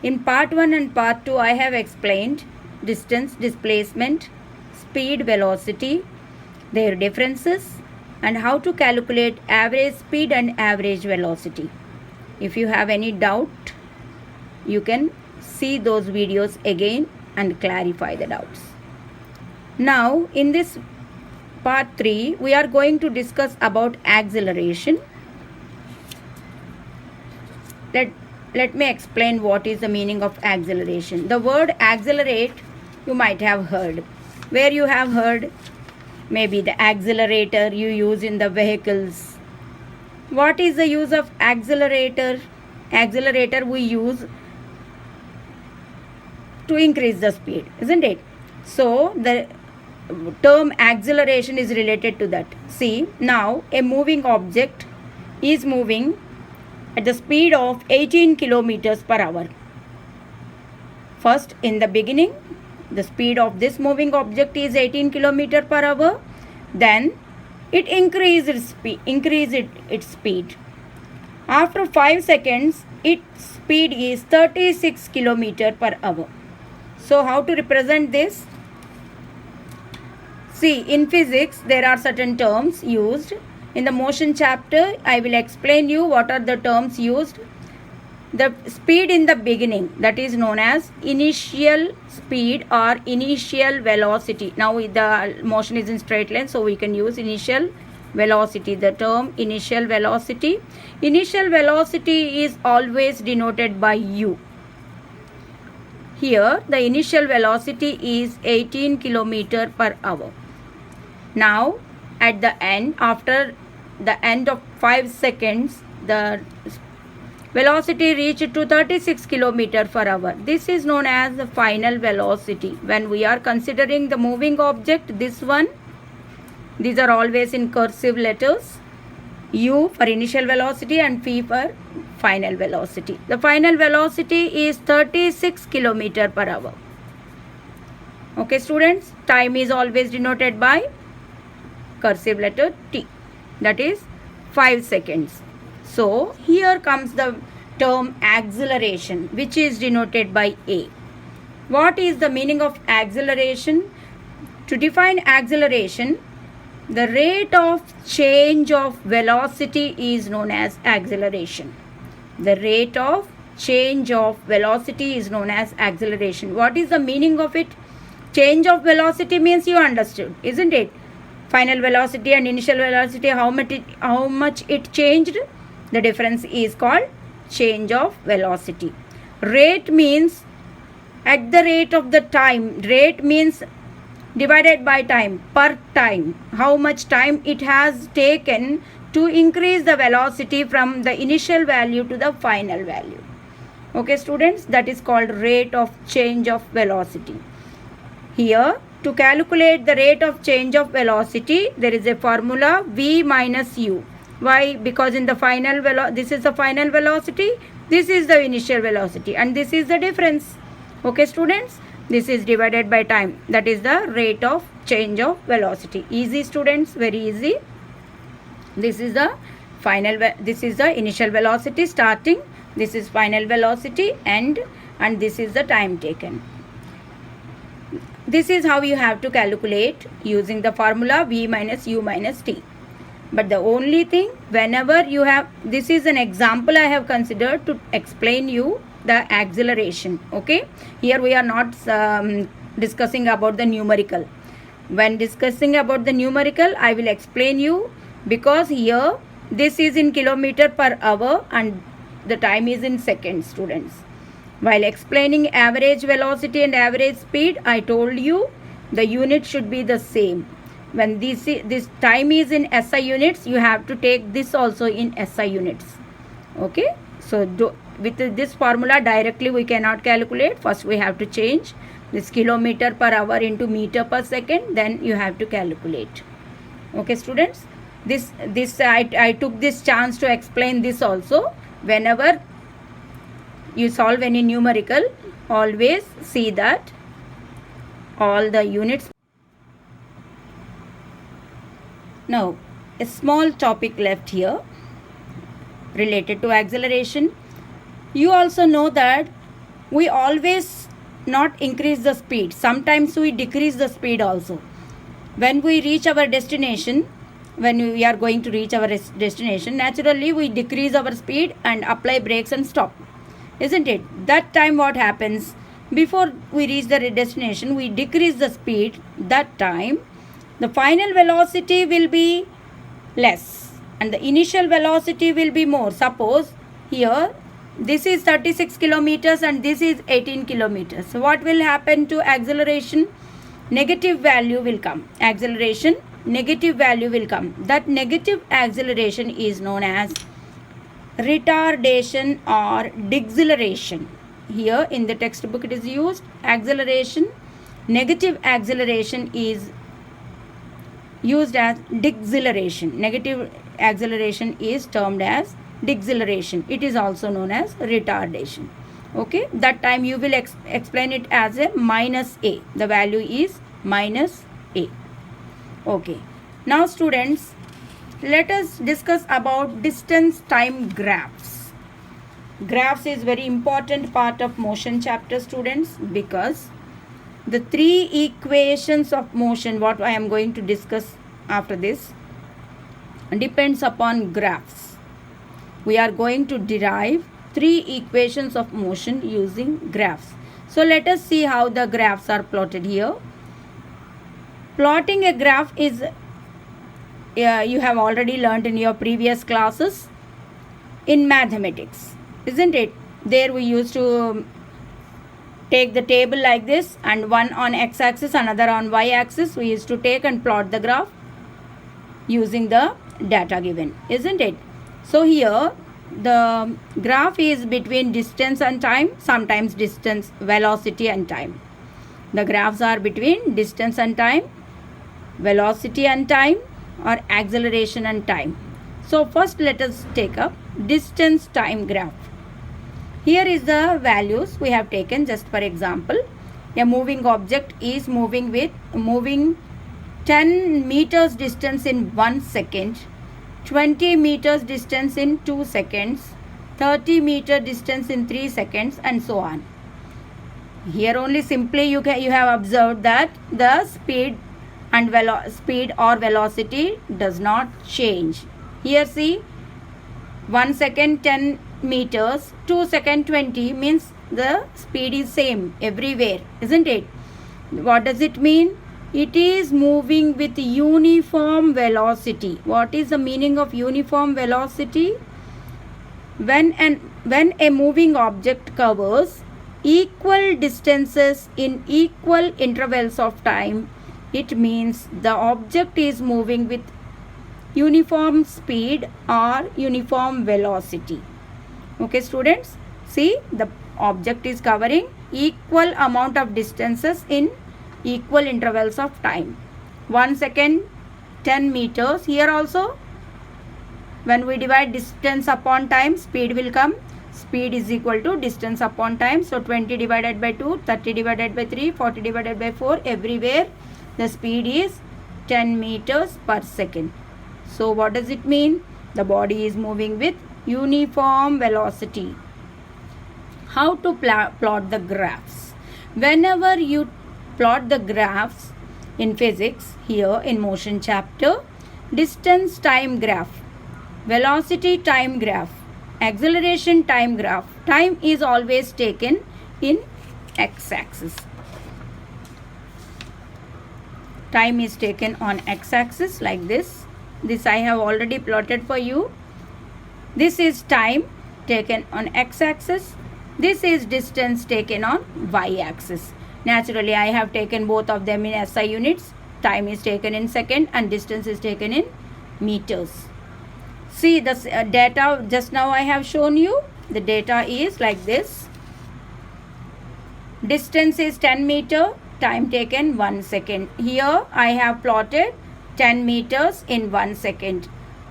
In part 1 and part 2 I have explained distance, displacement, speed, velocity, their differences, and how to calculate average speed and average velocity. If you have any doubt, you can see those videos again and clarify the doubts. Now in this part 3 we are going to discuss about acceleration. Let me explain what is the meaning of acceleration. The word accelerate you might have heard. Where you have heard? Maybe the accelerator you use in the vehicles. What is the use of accelerator? Accelerator we use to increase the speed, isn't it? So the term acceleration is related to that. See, now a moving object is moving at the speed of 18 kilometers per hour. First, in the beginning, the speed of this moving object is 18 kilometers per hour. Then it increases its speed. After 5 seconds, its speed is 36 kilometers per hour. So how to represent this? See, in physics, there are certain terms used. In the motion chapter, I will explain you what are the terms used. The speed in the beginning, that is known as initial speed or initial velocity. Now the motion is in straight line, so we can use initial velocity. The term initial velocity. Initial velocity is always denoted by u. Here, the initial velocity is 18 kilometers per hour. Now, at the end, after the end of 5 seconds, the velocity reached to 36 kilometers per hour. This is known as the final velocity. When we are considering the moving object, this one, these are always in cursive letters. U for initial velocity and P for final velocity. The final velocity is 36 kilometers per hour. Okay, students, time is always denoted by cursive letter T, that is 5 seconds. So here comes the term acceleration, which is denoted by A. What is the meaning of acceleration? To define acceleration, the rate of change of velocity is known as acceleration. The rate of change of velocity is known as acceleration. What is the meaning of it? Change of velocity means you understood, isn't it? Final velocity and initial velocity, how much it changed? The difference is called change of velocity. Rate means at the rate of the time. Rate means divided by time, per time. How much time it has taken to increase the velocity from the initial value to the final value. Okay, students, that is called rate of change of velocity. Here, to calculate the rate of change of velocity, there is a formula V minus U. Why? Because in the final this is the final velocity, this is the initial velocity, and this is the difference. Okay, students, this is divided by time. That is the rate of change of velocity. Easy, students, very easy. This is the final. This is the initial velocity starting. This is final velocity and this is the time taken. This is how you have to calculate using the formula V minus U minus T. But the only thing, whenever you have, this is an example I have considered to explain you the acceleration. Okay, here we are not discussing about the numerical. When discussing about the numerical, I will explain you, because here this is in kilometer per hour and the time is in seconds, students. While explaining average velocity and average speed, I told you the unit should be the same. When this time is in SI units, you have to take this also in SI units. Okay, so with this formula directly we cannot calculate. First we have to change this kilometer per hour into meter per second, then you have to calculate. Okay, students, I took this chance to explain this also. Whenever you solve any numerical, always see that all the units. Now, a small topic left here related to acceleration. You also know that we always not increase the speed. Sometimes we decrease the speed also. When we reach our destination, when we are going to reach our destination, naturally we decrease our speed and apply brakes and stop, isn't it? That time what happens? Before we reach the destination, we decrease the speed. That time the final velocity will be less and the initial velocity will be more. Suppose here this is 36 kilometers and this is 18 kilometers. So what will happen to acceleration? Negative value will come. Acceleration, negative value will come. That negative acceleration is known as retardation or deceleration. Here in the textbook it is used acceleration. Negative acceleration is used as deceleration. Negative acceleration is termed as deceleration. It is also known as retardation. Okay, that time you will explain it as a minus a. The value is minus a. Okay, now students, let us discuss about distance time graphs. Graphs is very important part of motion chapter, students, because the three equations of motion what I am going to discuss after this depends upon graphs. We are going to derive three equations of motion using graphs. So let us see how the graphs are plotted here. Plotting a graph is you have already learned in your previous classes in mathematics, isn't it? There we used to take the table like this, and one on x-axis, another on y-axis. We used to take and plot the graph using the data given, isn't it? So here the graph is between distance and time, sometimes distance, velocity and time. The graphs are between distance and time, velocity and time, or acceleration and time. So first let us take up distance time graph. Here is the values we have taken. Just for example, a moving object is moving 10 meters distance in 1 second, 20 meters distance in 2 seconds, 30 meter distance in 3 seconds, and so on. Here only simply you have observed that the speed and speed or velocity does not change. Here see, 1 second 10 meters, 2 second 20, means the speed is same everywhere, isn't it? What does it mean? It is moving with uniform velocity. What is the meaning of uniform velocity? When a moving object covers equal distances in equal intervals of time, it means the object is moving with uniform speed or uniform velocity. Okay, students, see, the object is covering equal amount of distances in equal intervals of time. 1 second 10 meters. Here also when we divide distance upon time, speed will come. Speed is equal to distance upon time. So 20 divided by 2, 30 divided by 3, 40 divided by 4, everywhere the speed is 10 meters per second. So what does it mean? The body is moving with uniform velocity. How to plot the graphs? Whenever you plot the graphs in physics, here in motion chapter, distance time graph, velocity time graph, acceleration time graph, time is always taken in x-axis. Time is taken on x-axis like this. This I have already plotted for you. This is time taken on x-axis. This is distance taken on y-axis. Naturally, I have taken both of them in SI units. Time is taken in second and distance is taken in meters. See the data just now I have shown you. The data is like this. Distance is 10 meter. Time taken 1 second. Here I have plotted 10 meters in 1 second.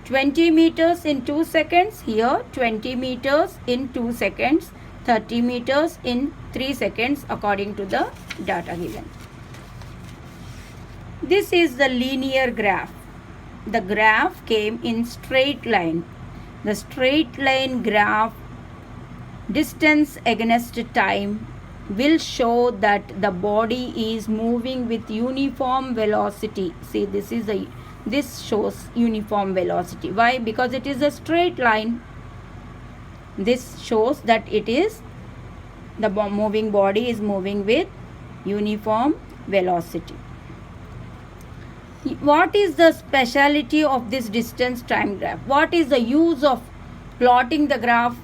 20 meters in 2 seconds. Here 20 meters in 2 seconds. 30 meters in 3 seconds according to the data given. This is the linear graph. The graph came in straight line. The straight line graph, distance against time, will show that the body is moving with uniform velocity. See, this shows uniform velocity. Why? Because it is a straight line. This shows that it is the moving body is moving with uniform velocity. What is the speciality of this distance time graph? What is the use of plotting the graph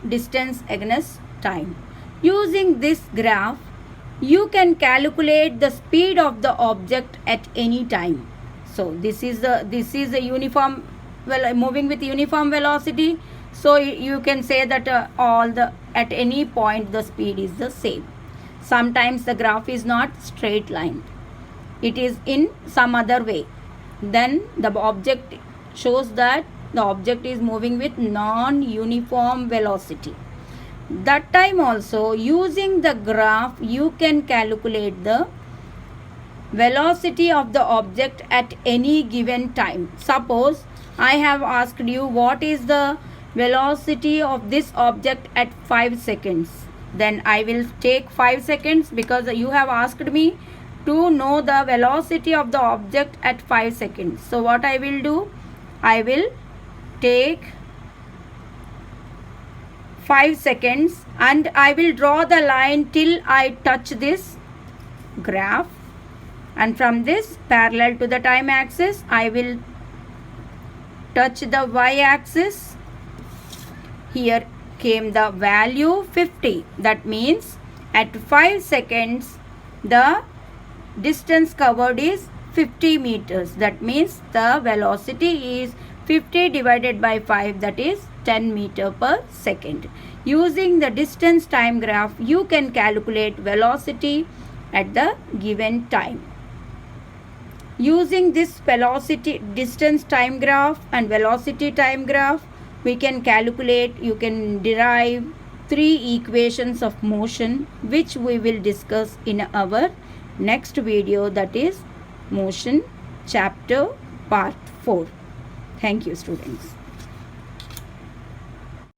distance against time? Using this graph, you can calculate the speed of the object at any time. So this is a uniform, moving with uniform velocity. So you can say that at any point the speed is the same. Sometimes the graph is not straight line. It is in some other way. Then the object shows that the object is moving with non-uniform velocity. That time also, using the graph, you can calculate the velocity of the object at any given time. Suppose I have asked you what is the velocity of this object at 5 seconds. Then I will take 5 seconds because you have asked me to know the velocity of the object at 5 seconds. So what I will do? I will take 5 seconds and I will draw the line till I touch this graph, and from this parallel to the time axis I will touch the y-axis. Here came the value 50. That means at 5 seconds the distance covered is 50 meters. That means the velocity is 50 divided by 5, that is 10 meter per second. Using the distance time graph, you can calculate velocity at the given time. Using this velocity distance time graph and velocity time graph, we can calculate, you can derive 3 equations of motion, which we will discuss in our next video, that is motion chapter part 4. Thank you, students.